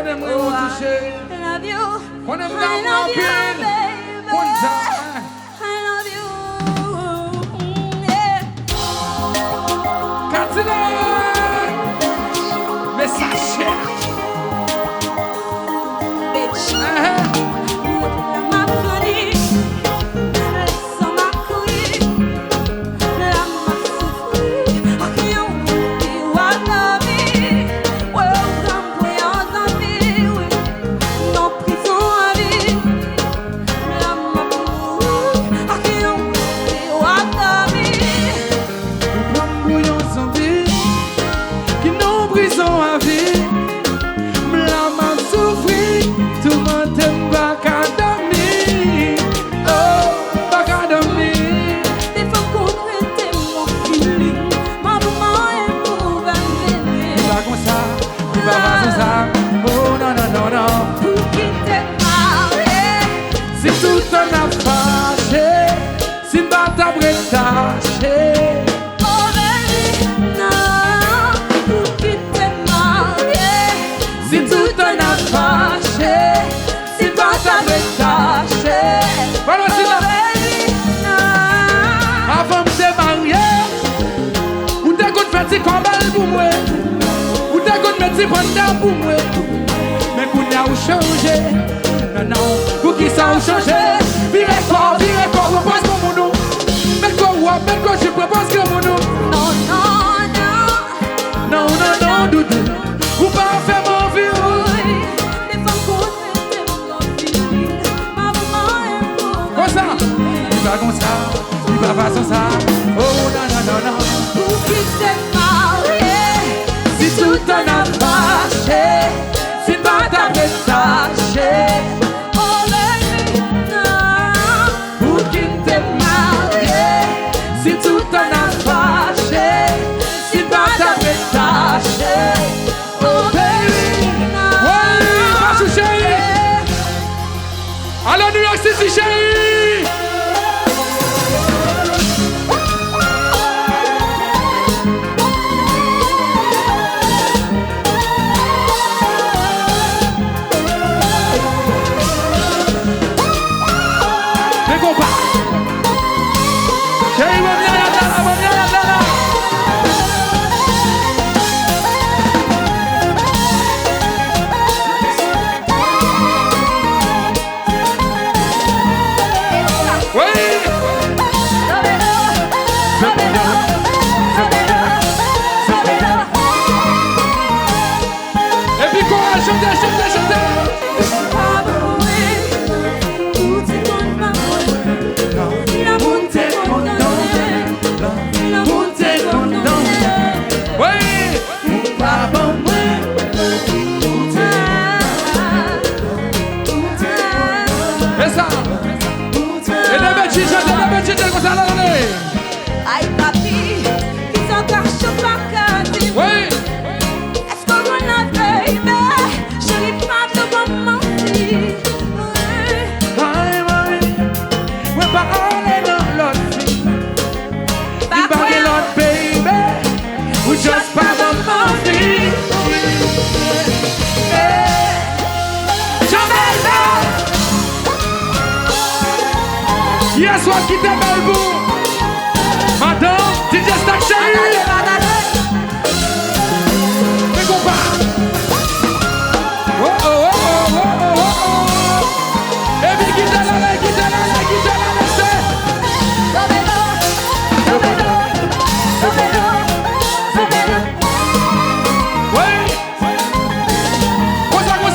love you. I love you, baby. I love you. Yeah. Bitch. Ma chérie. Laisse ma couille. La ma souffrir. I can't be what love is. Welcome to your zombie. No prison à vie. La ma couille. I can't be what love is. Bouillon zombie qui nous prison à vie. La main souffrir, tout le monde t'aime pas qu'à dormir. Oh, pas qu'à dormir. Des fois qu'on était mon feeling. Ma maman est pour venir. Il va comme ça, il va pas comme ça. Oh non, non, non, non. Pour qui t'es marié. Si tout en a fâché, si pas ta bretaché. Oh baby, non. Pour qui t'es marié. Si tout en a fâché, si pas ta bretaché. Voilà, Oh c'est là. baby, non. Avant de te marier, ou t'as qu'on fait tes combats pour moi, ou t'as qu'on met tes pandas pour moi. Mais qu'on a ou changé, non, non, pour qui ça ou changé. Virez quoi, propose mon mono. Mais quoi, je propose que mon nom. Non, non, non. Non, non, non, doudou, ou pas faire mon vieux. Oui, des fois qu'on était mon feeling. Ma maman est pour Comme ça, venir. il va comme ça, il va façon ça. Oh non, non, non, non. Pour qui t'es marié. Si tout en a fâché, si pas ta bretaché. Oh baby, non. Pour qui t'es marié, si tout en a fâché, si pas ta bretaché. Oh baby, non. Oui, pas sous chéri. Allons New York City chéri. Les compas. Chéri, reviens là, reviens là. Oui. Et puis courage, chantez. Oui. Et ça. Et les bêtises, comme ça, là, Aïe papi, qui s'en cache pas qu'à oui. est-ce qu'on a baby? Chérie, pas de bon mentir. Aïe, mami, ouais, pas aller dans l'autre fille. Pas Pas aller dans l'autre baby. Ou just pas dans mon fille. Hier soir, qui t'es belle pour Madame, DJ Stack chérie. Fais qu'on part. Oh, oh, oh, oh, oh, oh, oh. Et puis, quitte la laissez. Oui. Comme ça, oui.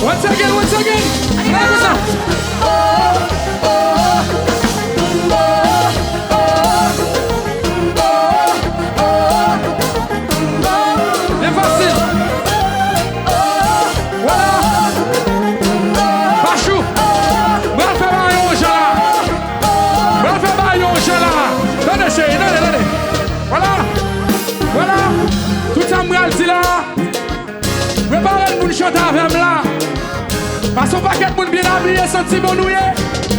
Once again. Allez, comme ça. Bien facile. Voilà. Bachou. Bral fait baillon, Jala. Bral fait baillon, Jala. Donnez, chérie, donnez. Voilà. Tout ça, m'bral dit là. Préparez le monde chanter avec là. Parce qu'on paquet de monde bien habillé, senti bon nous.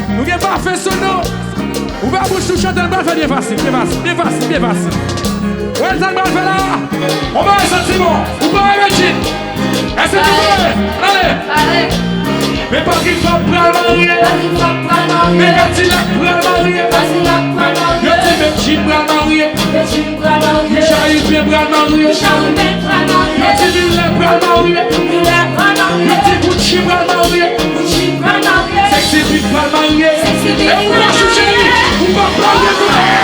Nous n'avons pas fait son nom. Ou pas bouche tout chanter, le fait bien facile. Ouais, ça le fait là. On va aller sentir bon. Ou pas avec Jean. Est-ce que tu veux? Allez. Mais pas qu'il faut prendre marier. Mais quand il a prendre marier. Yo ti même Jean prendre marier. J'arrive bien prendre marier. Yo ti Mille prendre marier. Yo ti Gucci prendre marier. Sexy bitch prendre marier. Et pour la choucherie, ou pas prendre marier.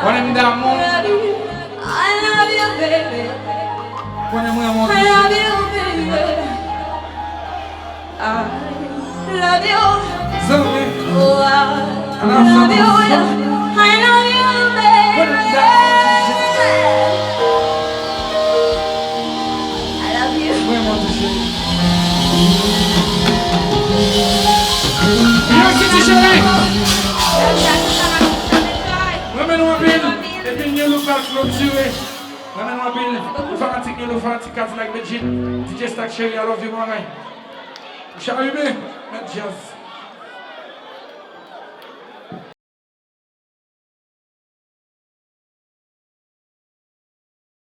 On aime d'amour. I love you, baby. On aime vraiment. I love you, baby. I love you. Zombie. Oh, I love you. I love you, baby. I love you. Vraiment touché. Merci chérie. Ramène-nous un pile. Et puis nous allons faire clôturer. Ramène-nous un pile. Nous faisons un petit café avec le jean. DJ Stack chérie, I love you, mon gars. Charlie, Jazz.